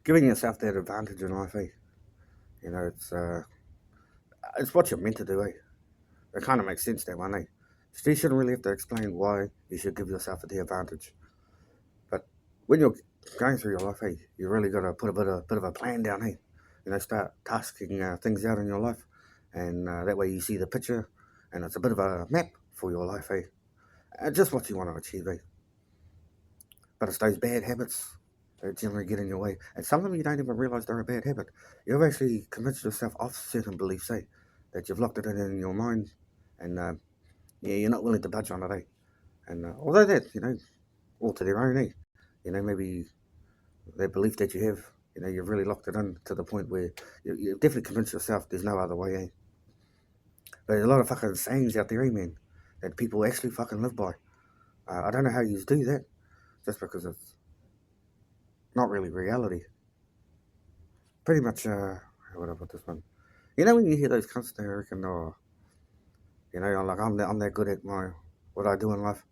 giving yourself that advantage in life, it's what you're meant to do, eh? It kind of makes sense that one, eh? So you shouldn't really have to explain why you should give yourself the advantage. But when you're going through your life, hey, you really got to put a bit of a plan down, hey. Start tasking things out in your life, and that way you see the picture, and it's a bit of a map for your life, hey. Just what you want to achieve, eh? But it's those bad habits that generally get in your way, and some of them you don't even realize they're a bad habit. You've actually convinced yourself of certain beliefs, eh, that you've locked it in your mind, and yeah, you're not willing to budge on it, eh? And although that, all to their own, eh? Maybe that belief that you have, you've really locked it in to the point where you definitely convinced yourself there's no other way, eh? But there's a lot of fucking sayings out there, eh, man, that people actually fucking live by. I don't know how you do that, just because it's not really reality. Pretty much, how would I put this one? When you hear those cunts, they reckon, oh, like I'm that good at what I do in life,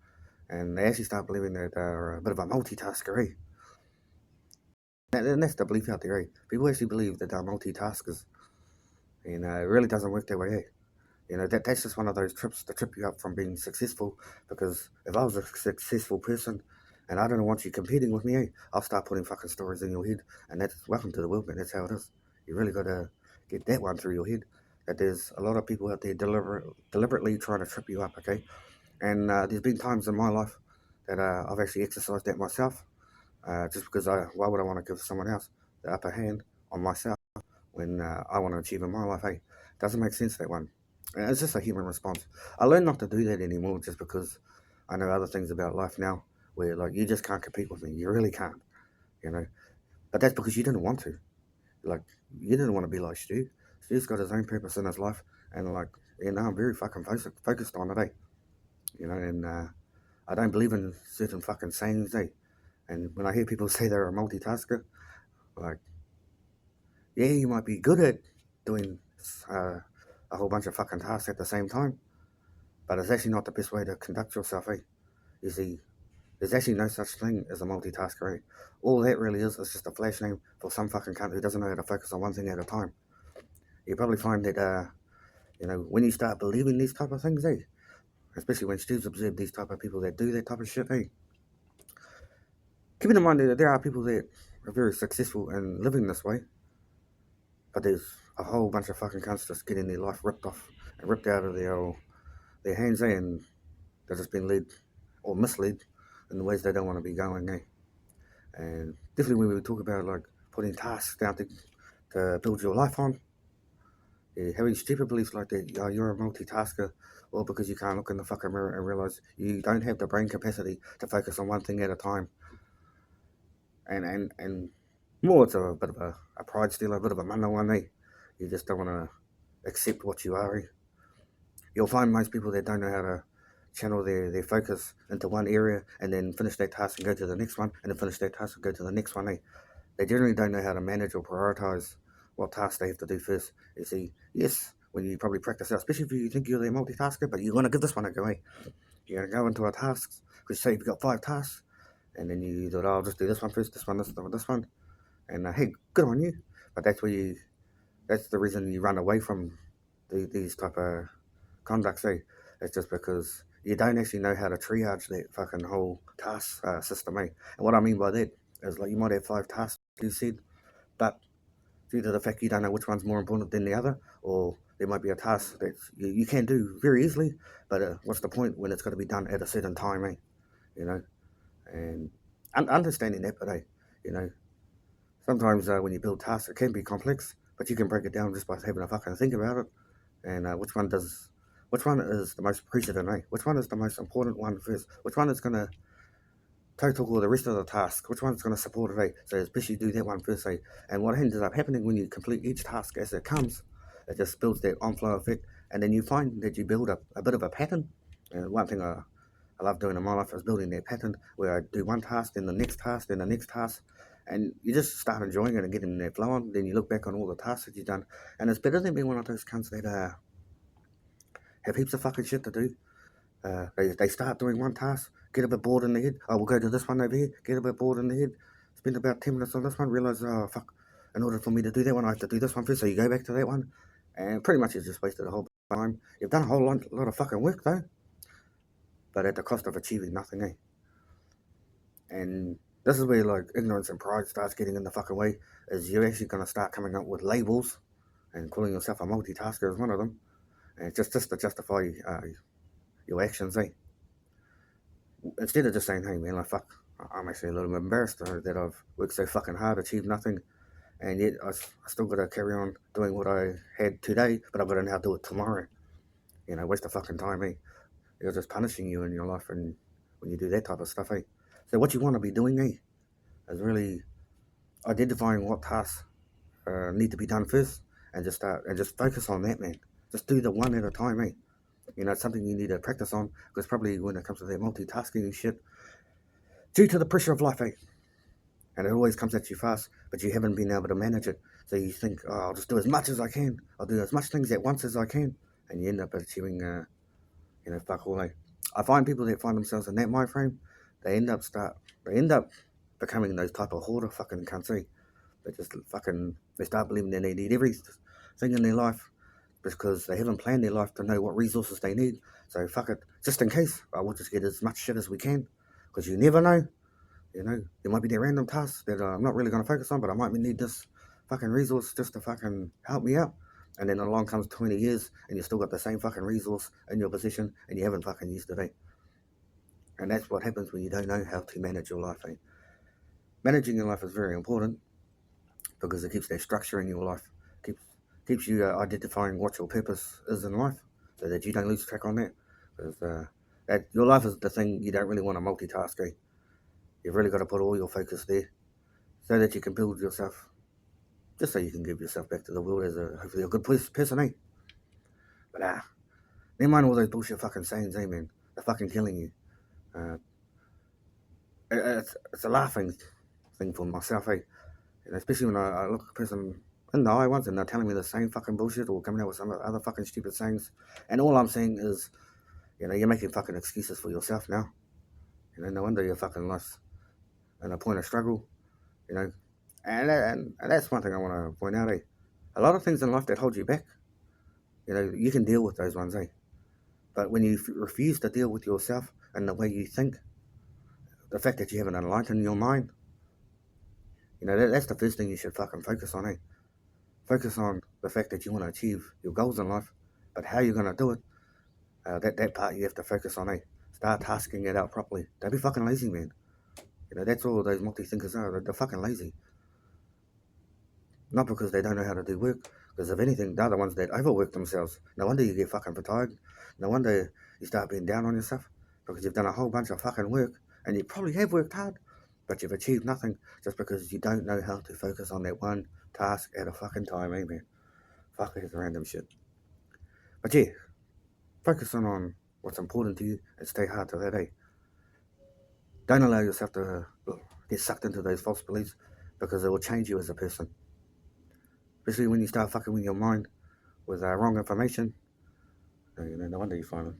and they actually start believing that they're a bit of a multitasker, eh? And that's the belief out there, eh? People actually believe that they're multitaskers, and it really doesn't work that way, eh? That's just one of those trips to trip you up from being successful. Because if I was a successful person and I don't want you competing with me, eh, I'll start putting fucking stories in your head, and that's welcome to the world, man. That's how it is. You really got to get that one through your head. That there's a lot of people out there deliberately trying to trip you up, okay? And there's been times in my life that I've actually exercised that myself, just because why would I want to give someone else the upper hand on myself when I want to achieve in my life? Hey, doesn't make sense, that one. And it's just a human response. I learned not to do that anymore, just because I know other things about life now where, like, you just can't compete with me. You really can't, you know. But that's because you didn't want to. Like, you didn't want to be like Stu. Stu's got his own purpose in his life, and like, I'm very fucking focused on it, eh? And I don't believe in certain fucking sayings, eh? And when I hear people say they're a multitasker, like, yeah, you might be good at doing uh, a whole bunch of fucking tasks at the same time, but it's actually not the best way to conduct yourself, eh? You see, there's actually no such thing as a multitasker, eh? All that really is just a flash name for some fucking cunt who doesn't know how to focus on one thing at a time. You probably find that, when you start believing these type of things, eh? Especially when Steve's observed these type of people that do that type of shit, eh? Keeping in mind that there are people that are very successful in living this way, but there's a whole bunch of fucking cunts just getting their life ripped off and ripped out of their hands, eh? And they've just been led or misled in the ways they don't want to be going, eh? And definitely when we talk about like putting tasks down to build your life on, yeah, having stupid beliefs like that, you're a multitasker, or because you can't look in the fucking mirror and realize you don't have the brain capacity to focus on one thing at a time. And more, it's a bit of a pride stealer, a bit of a mana one, eh? You just don't want to accept what you are, eh? You'll find most people that don't know how to channel their focus into one area and then finish that task and go to the next one and then finish that task and go to the next one. They generally don't know how to manage or prioritize what tasks they have to do first. You see, yes, when you probably practice out, especially if you think you're the multitasker, but you're going to give this one a go, eh? You're going to go into a task, because say you've got 5 tasks, and then you thought, oh, I'll just do this one first, this one, and hey, good on you. But that's the reason you run away from these type of conducts, eh? It's just because you don't actually know how to triage that fucking whole task system, eh? And what I mean by that is, like, you might have 5 tasks, you said, but due to the fact you don't know which one's more important than the other, or there might be a task that you can do very easily, but what's the point when it's got to be done at a certain time, eh? You know, and understanding that, but you know, sometimes when you build tasks, it can be complex, but you can break it down just by having a fucking think about it. And which one is the most precedent, eh? Which one is the most important one first? Which one is going to total all the rest of the task? Which one's going to support it, eh? So especially do that one first, eh? And what ends up happening when you complete each task as it comes, it just builds that on-flow effect, and then you find that you build up a bit of a pattern. And one thing I love doing in my life is building that pattern where I do one task, then the next task, then the next task, and you just start enjoying it and getting that flow on. Then you look back on all the tasks that you've done, and it's better than being one of those cunts that have heaps of fucking shit to do. They start doing one task, get a bit bored in the head. Oh, we'll go to this one over here, get a bit bored in the head. spend about 10 minutes on this one, realise, oh, fuck, in order for me to do that one, I have to do this one first, so you go back to that one, and pretty much you just wasted a whole time. You've done a whole lot of fucking work, though, but at the cost of achieving nothing, eh? And this is where, like, ignorance and pride starts getting in the fucking way, is you're actually going to start coming up with labels, and calling yourself a multitasker is one of them, and just to justify your actions, eh? Instead of just saying, hey man, like fuck, I'm actually a little bit embarrassed that I've worked so fucking hard, achieved nothing, and yet I still got to carry on doing what I had today, but I've got to now do it tomorrow. Waste of fucking time, eh? You're just punishing you in your life, and when you do that type of stuff, eh? So what you want to be doing, eh, is really identifying what tasks need to be done first, and just focus on that, man. Just do the one at a time, eh? It's something you need to practice on, because probably when it comes to that multitasking and shit, due to the pressure of life, eh? And it always comes at you fast, but you haven't been able to manage it. So you think, oh, I'll just do as much as I can. I'll do as much things at once as I can. And you end up achieving, fuck all, eh? I find people that find themselves in that mind frame, they end up becoming those type of hoarder fucking cunts, eh? They start believing that they need everything in their life because they haven't planned their life to know what resources they need. So fuck it, just in case, I will just get as much shit as we can, because you never know. There might be that random task that I'm not really going to focus on, but I might need this fucking resource just to fucking help me out. And then along comes 20 years, and you still got the same fucking resource in your possession, and you haven't fucking used it, eh? And that's what happens when you don't know how to manage your life, eh? Managing your life is very important, because it keeps that structure in your life, keeps you identifying what your purpose is in life, so that you don't lose track on that. Because that your life is the thing you don't really want to multitask, eh? You've really got to put all your focus there, so that you can build yourself, just so you can give yourself back to the world as hopefully a good person, eh? But never mind all those bullshit fucking sayings, eh, man? They're fucking killing you. Uh, it's a laughing thing for myself, eh? And especially when I look at a person in the eye once and they're telling me the same fucking bullshit or coming out with some other fucking stupid sayings, and all I'm saying is, you're making fucking excuses for yourself now. No wonder your fucking life's in a point of struggle, you know. And that's one thing I want to point out, eh? A lot of things in life that hold you back, you can deal with those ones, eh? But when you refuse to deal with yourself and the way you think, the fact that you haven't enlightened your mind, that's the first thing you should fucking focus on, eh? Focus on the fact that you want to achieve your goals in life, but how you're going to do it, that part you have to focus on, eh? Start tasking it out properly. Don't be fucking lazy, man. That's all those multi-thinkers are. They're fucking lazy. Not because they don't know how to do work, because if anything, they're the ones that overwork themselves. No wonder you get fucking fatigued. No wonder you start being down on yourself, because you've done a whole bunch of fucking work, and you probably have worked hard, but you've achieved nothing just because you don't know how to focus on that one task at a fucking time, eh, man? Fuck, it's random shit. But yeah, focusing on what's important to you and stay hard to that, eh? Don't allow yourself to get sucked into those false beliefs, because it will change you as a person. Especially when you start fucking with your mind with wrong information. No wonder you find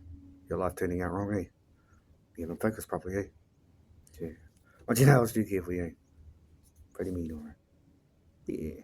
your life turning out wrong, eh? You haven't focused properly, eh? Yeah. What else do you care for, eh? Pretty mean, alright. Yeah.